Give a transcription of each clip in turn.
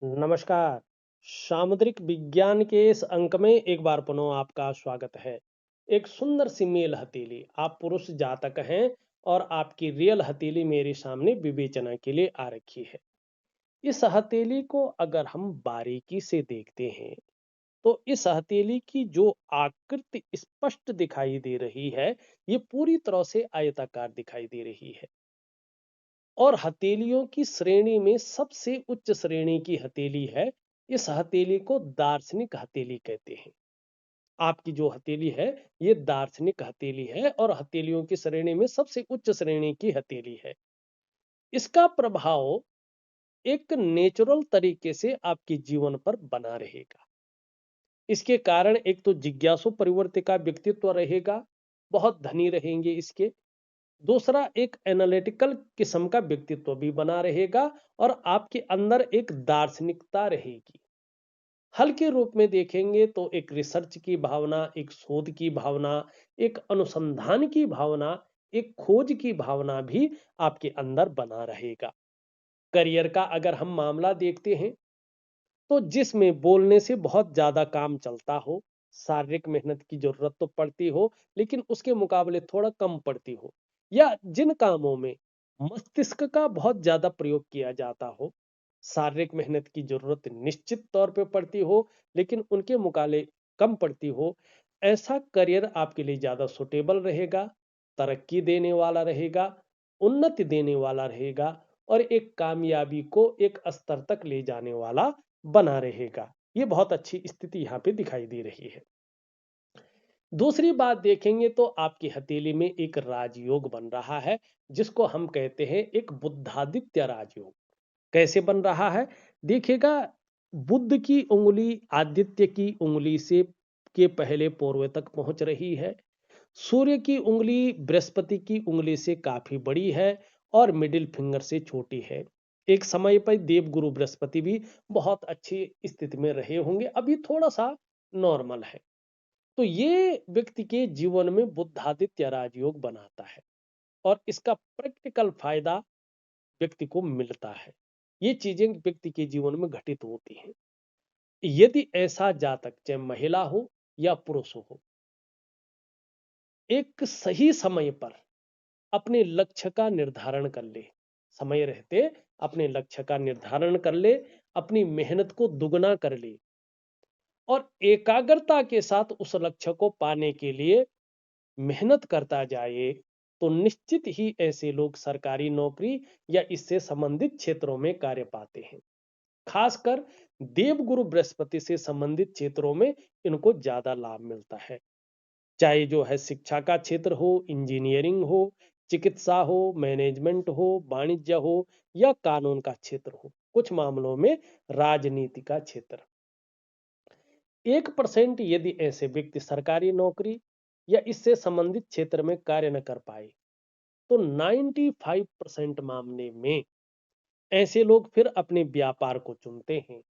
नमस्कार। सामुद्रिक विज्ञान के इस अंक में एक बार पुनः आपका स्वागत है। एक सुंदर सी मेल हथेली, आप पुरुष जातक हैं और आपकी रियल हथेली मेरे सामने विवेचना के लिए आ रखी है। इस हथेली को अगर हम बारीकी से देखते हैं, तो इस हथेली की जो आकृति स्पष्ट दिखाई दे रही है, ये पूरी तरह से आयताकार दिखाई दे रही है। और हथेलियों की श्रेणी में सबसे उच्च श्रेणी की हथेली है। इस हथेली को दार्शनिक हथेली कहते हैं। आपकी जो हथेली है, ये दार्शनिक हथेली है और हथेलियों की श्रेणी में सबसे उच्च श्रेणी की हथेली है। इसका प्रभाव एक नेचुरल तरीके से आपके जीवन पर बना रहेगा। इसके कारण एक तो जिज्ञासु प्रवृत्ति का व्यक्तित्व रहेगा, बहुत धनी रहेंगे इसके। दूसरा, एक एनालिटिकल किस्म का व्यक्तित्व भी बना रहेगा और आपके अंदर एक दार्शनिकता रहेगी। हल के रूप में देखेंगे तो एक रिसर्च की भावना, एक शोध की भावना, एक अनुसंधान की भावना, एक खोज की भावना भी आपके अंदर बना रहेगा। करियर का अगर हम मामला देखते हैं, तो जिसमें बोलने से बहुत ज्यादा काम चलता हो, शारीरिक मेहनत की जरूरत तो पड़ती हो, लेकिन उसके मुकाबले थोड़ा कम पड़ती हो, या जिन कामों में मस्तिष्क का बहुत ज्यादा प्रयोग किया जाता हो, शारीरिक मेहनत की जरूरत निश्चित तौर पे पड़ती हो, लेकिन उनके मुकाबले कम पड़ती हो, ऐसा करियर आपके लिए ज्यादा सुटेबल रहेगा, तरक्की देने वाला रहेगा, उन्नति देने वाला रहेगा और एक कामयाबी को एक स्तर तक ले जाने वाला बना रहेगा। ये बहुत अच्छी स्थिति यहाँ पे दिखाई दे रही है। दूसरी बात देखेंगे तो आपकी हथेली में एक राजयोग बन रहा है, जिसको हम कहते हैं एक बुद्धादित्य राजयोग। कैसे बन रहा है? देखिएगा, बुद्ध की उंगली आदित्य की उंगली से के पहले पूर्व तक पहुंच रही है। सूर्य की उंगली बृहस्पति की उंगली से काफी बड़ी है और मिडिल फिंगर से छोटी है। एक समय पर देवगुरु बृहस्पति भी बहुत अच्छी स्थिति में रहे होंगे, अभी थोड़ा सा नॉर्मल है। तो ये व्यक्ति के जीवन में बुद्धादित्य राजयोग बनाता है और इसका प्रैक्टिकल फायदा व्यक्ति को मिलता है। ये चीजें व्यक्ति के जीवन में घटित होती हैं यदि ऐसा जातक, चाहे महिला हो या पुरुष हो, एक सही समय पर अपने लक्ष्य का निर्धारण कर ले, समय रहते अपने लक्ष्य का निर्धारण कर ले, अपनी मेहनत को दुगना कर ले और एकाग्रता के साथ उस लक्ष्य को पाने के लिए मेहनत करता जाए, तो निश्चित ही ऐसे लोग सरकारी नौकरी या इससे संबंधित क्षेत्रों में कार्य पाते हैं। खासकर देवगुरु बृहस्पति से संबंधित क्षेत्रों में इनको ज्यादा लाभ मिलता है। चाहे जो है शिक्षा का क्षेत्र हो, इंजीनियरिंग हो, चिकित्सा हो, मैनेजमेंट हो, वाणिज्य हो या कानून का क्षेत्र हो, कुछ मामलों में राजनीति का क्षेत्र। 1% यदि ऐसे व्यक्ति सरकारी नौकरी या इससे संबंधित क्षेत्र में कार्य न कर पाए, तो 95% मामले में ऐसे लोग फिर अपने व्यापार को चुनते हैं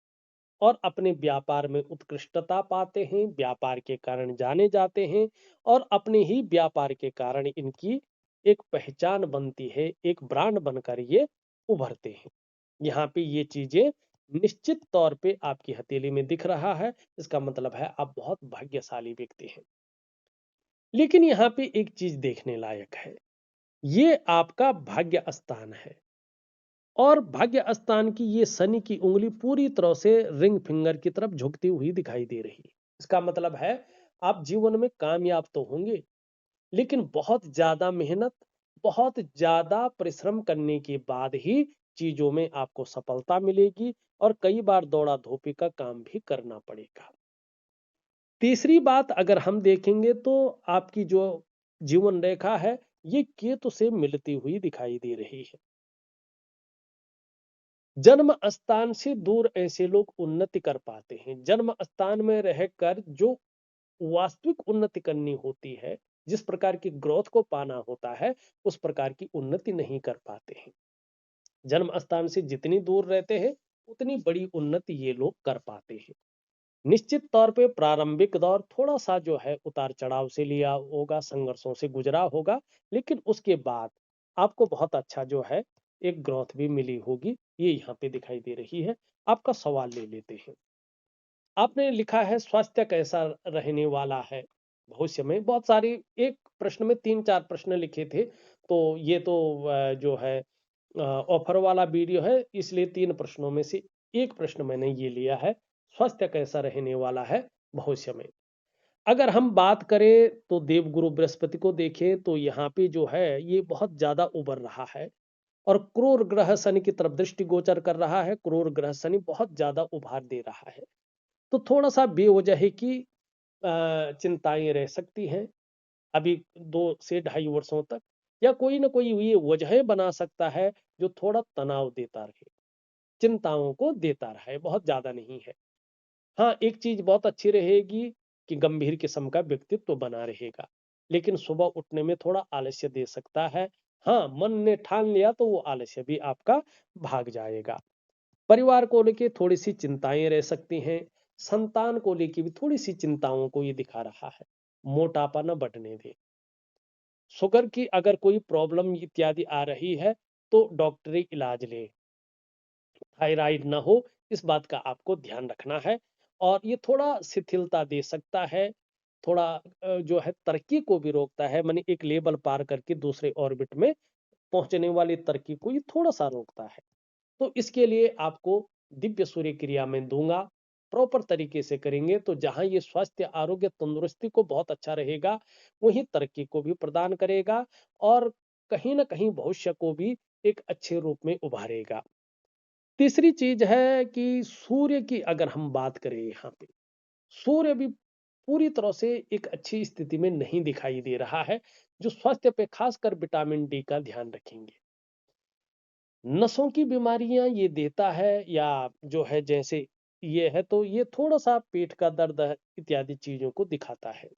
और अपने व्यापार में उत्कृष्टता पाते हैं, व्यापार के कारण जाने जाते हैं और अपने ही व्यापार के कारण इनकी एक पहचान बनती है, एक ब्रांड बनकर ये उभरते हैं। यहाँ पे ये चीजें निश्चित तौर पे आपकी हथेली में दिख रहा है, इसका मतलब है आप बहुत भाग्यशाली व्यक्ति हैं। लेकिन यहाँ पे एक चीज देखने लायक है, ये आपका भाग्य स्थान है और भाग्य स्थान की ये शनि की उंगली पूरी तरह से रिंग फिंगर की तरफ झुकती हुई दिखाई दे रही है। इसका मतलब है आप जीवन में कामयाब तो होंगे, लेकिन बहुत ज्यादा मेहनत, बहुत ज्यादा परिश्रम करने के बाद ही चीजों में आपको सफलता मिलेगी और कई बार दौड़ा धोपी का काम भी करना पड़ेगा। तीसरी बात अगर हम देखेंगे तो आपकी जो जीवन रेखा है, ये केतु से मिलती हुई दिखाई दे रही है। जन्म स्थान से दूर ऐसे लोग उन्नति कर पाते हैं। जन्म स्थान में रहकर जो वास्तविक उन्नति करनी होती है, जिस प्रकार की ग्रोथ को पाना होता है, उस प्रकार की उन्नति नहीं कर पाते हैं। जन्म स्थान से जितनी दूर रहते हैं, उतनी बड़ी उन्नति ये लोग कर पाते हैं। निश्चित तौर पे प्रारंभिक दौर थोड़ा सा जो है उतार चढ़ाव से लिया होगा, संघर्षों से गुजरा होगा, लेकिन उसके बाद आपको बहुत अच्छा जो है एक ग्रोथ भी मिली होगी, ये यहाँ पे दिखाई दे रही है। आपका सवाल ले लेते हैं। आपने लिखा है स्वास्थ्य कैसा रहने वाला है भविष्य में। बहुत सारी, एक प्रश्न में 3-4 प्रश्न लिखे थे, तो ये तो जो है ऑफर वाला वीडियो है, इसलिए 3 प्रश्नों में से एक प्रश्न मैंने ये लिया है, स्वास्थ्य कैसा रहने वाला है भविष्य में। अगर हम बात करें तो देवगुरु बृहस्पति को देखें तो यहाँ पे जो है ये बहुत ज्यादा उभर रहा है, और क्रूर ग्रह शनि की तरफ दृष्टि गोचर कर रहा है। क्रूर ग्रह शनि बहुत ज्यादा उभार दे रहा है, तो थोड़ा सा बेवजह की चिंताएं रह सकती हैं अभी 2 से ढाई वर्षों तक, या कोई ना कोई ये वजह बना सकता है जो थोड़ा तनाव देता रहे, चिंताओं को देता रहे, बहुत ज्यादा नहीं है। हाँ, एक चीज बहुत अच्छी रहेगी कि गंभीर किस्म का व्यक्तित्व बना रहेगा, लेकिन सुबह उठने में थोड़ा आलस्य दे सकता है। हाँ, मन ने ठान लिया तो वो आलस्य भी आपका भाग जाएगा। परिवार को लेके थोड़ी सी चिंताएं रह सकती हैं। संतान को लेके भी थोड़ी सी चिंताओं को ये दिखा रहा है। मोटापा न बढ़ने दे। शुगर की अगर कोई प्रॉब्लम इत्यादि आ रही है तो डॉक्टरी इलाज ले। थायराइड ना हो, इस बात का आपको ध्यान रखना है। और ये थोड़ा शिथिलता दे सकता है, थोड़ा जो है तरक्की को भी रोकता है, माने एक लेवल पार करके दूसरे ऑर्बिट में पहुंचने वाली तरक्की को ये थोड़ा सा रोकता है। तो इसके लिए आपको दिव्य सूर्य क्रिया में दूंगा, प्रॉपर तरीके से करेंगे तो जहां ये स्वास्थ्य आरोग्य तंदुरुस्ती को बहुत अच्छा रहेगा, वहीं तरक्की को भी प्रदान करेगा, और कहीं ना कहीं भविष्य को भी एक अच्छे रूप में उभारेगा। तीसरी चीज है कि सूर्य की अगर हम बात करें, यहाँ पे सूर्य भी पूरी तरह से एक अच्छी स्थिति में नहीं दिखाई दे रहा है, जो स्वास्थ्य पे खासकर विटामिन डी का ध्यान रखेंगे। नसों की बीमारियां ये देता है, या जो है जैसे ये है तो ये थोड़ा सा पेट का दर्द है इत्यादि चीजों को दिखाता है।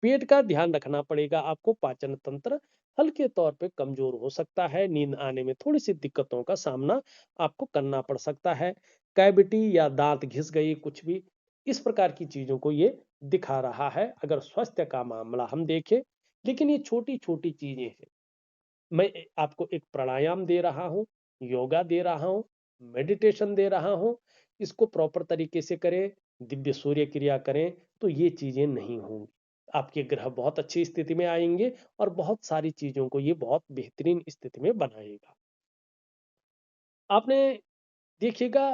पेट का ध्यान रखना पड़ेगा आपको। पाचन तंत्र हल्के तौर पे कमजोर हो सकता है, नींद आने में थोड़ी सी दिक्कतों का सामना आपको करना पड़ सकता है। कैविटी या दांत घिस गई, कुछ भी इस प्रकार की चीजों को ये दिखा रहा है अगर स्वास्थ्य का मामला हम देखें। लेकिन ये छोटी छोटी चीजें हैं। मैं आपको एक प्राणायाम दे रहा हूँ, योगा दे रहा हूँ, मेडिटेशन दे रहा हूँ, इसको प्रॉपर तरीके से करें, दिव्य सूर्य क्रिया करें, तो ये चीजें नहीं होंगी। आपके ग्रह बहुत अच्छी स्थिति में आएंगे और बहुत सारी चीजों को ये बहुत बेहतरीन स्थिति में बनाएगा। आपने देखिएगा,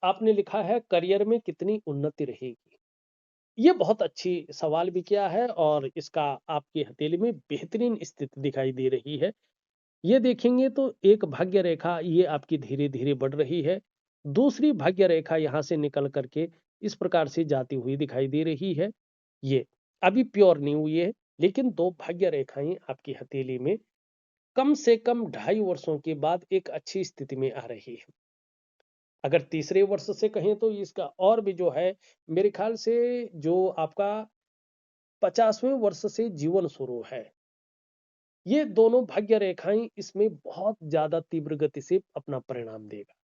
आपने लिखा है करियर में कितनी उन्नति रहेगी। ये बहुत अच्छी सवाल भी किया है, और इसका आपकी हथेली में बेहतरीन स्थिति दिखाई दे रही है। ये देखेंगे तो एक भाग्य रेखा ये आपकी धीरे धीरे बढ़ रही है। दूसरी भाग्य रेखा यहां से निकल करके इस प्रकार से जाती हुई दिखाई दे रही है। ये अभी प्योर नहीं हुई है, लेकिन 2 भाग्य रेखाएं आपकी हथेली में कम से कम 2.5 वर्षों के बाद एक अच्छी स्थिति में आ रही है। अगर तीसरे वर्ष से कहें तो इसका और भी जो है, मेरे ख्याल से जो आपका 50वें वर्ष से जीवन शुरू है, ये दोनों भाग्य रेखाएं इसमें बहुत ज्यादा तीव्र गति से अपना परिणाम देगा।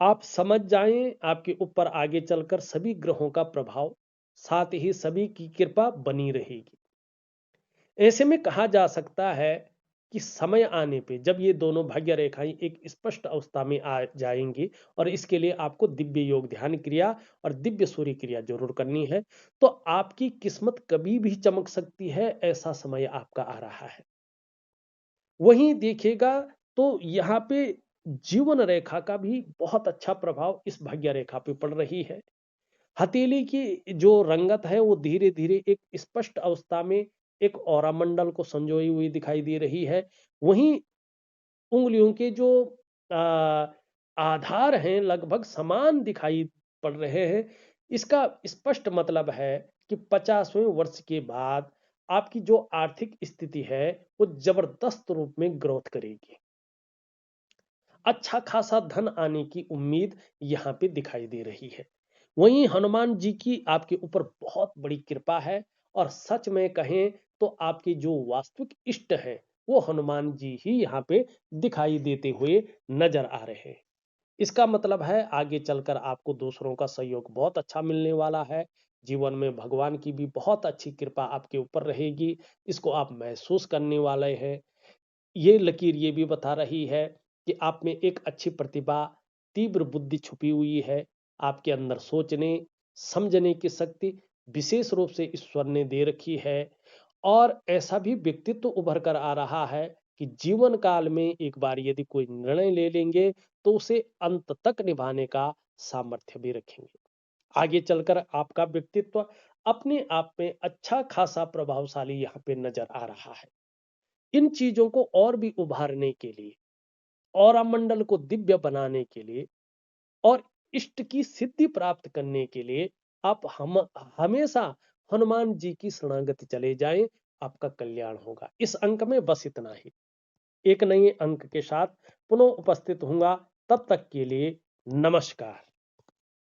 आप समझ जाएं, आपके ऊपर आगे चलकर सभी ग्रहों का प्रभाव, साथ ही सभी की कृपा बनी रहेगी। ऐसे में कहा जा सकता है कि समय आने पे जब ये दोनों भाग्य रेखाएं एक स्पष्ट अवस्था में आ जाएंगी, और इसके लिए आपको दिव्य योग ध्यान क्रिया और दिव्य सूर्य क्रिया जरूर करनी है, तो आपकी किस्मत कभी भी चमक सकती है, ऐसा समय आपका आ रहा है। वहीं देखिएगा तो यहाँ पे जीवन रेखा का भी बहुत अच्छा प्रभाव इस भाग्य रेखा पे पड़ रही है। हथेली की जो रंगत है वो धीरे धीरे एक स्पष्ट अवस्था में एक औरा मंडल को संजोई हुई दिखाई दे रही है। वहीं उंगलियों के जो आ, आधार हैं लगभग समान दिखाई पड़ रहे हैं। इसका स्पष्ट मतलब है कि 50वें वर्ष के बाद आपकी जो आर्थिक स्थिति है वो जबरदस्त रूप में ग्रोथ करेगी। अच्छा खासा धन आने की उम्मीद यहाँ पे दिखाई दे रही है। वहीं हनुमान जी की आपके ऊपर बहुत बड़ी कृपा है, और सच में कहें तो आपके जो वास्तविक इष्ट हैं वो हनुमान जी ही यहाँ पे दिखाई देते हुए नजर आ रहे हैं। इसका मतलब है आगे चलकर आपको दूसरों का सहयोग बहुत अच्छा मिलने वाला है। जीवन में भगवान की भी बहुत अच्छी कृपा आपके ऊपर रहेगी, इसको आप महसूस करने वाले हैं। ये लकीर ये भी बता रही है कि आप में एक अच्छी प्रतिभा, तीव्र बुद्धि छुपी हुई है। आपके अंदर सोचने, समझने की शक्ति विशेष रूप से ईश्वर ने दे रखी है और ऐसा भी व्यक्तित्व उभर कर आ रहा है कि जीवन काल में एक बार यदि कोई निर्णय ले लेंगे तो उसे अंत तक निभाने का सामर्थ्य भी रखेंगे। आगे चलकर आपका व्यक्तित्व अपने आप में अच्छा खासा प्रभावशाली यहाँ पे नजर आ रहा है। इन चीजों को और भी उभारने के लिए, ऑरा मंडल को दिव्य बनाने के लिए और इष्ट की सिद्धि प्राप्त करने के लिए आप हम हमेशा हनुमान जी की शरणागति चले जाएं, आपका कल्याण होगा। इस अंक में बस इतना ही। एक नए अंक के साथ पुनः उपस्थित होऊंगा। तब तक के लिए नमस्कार।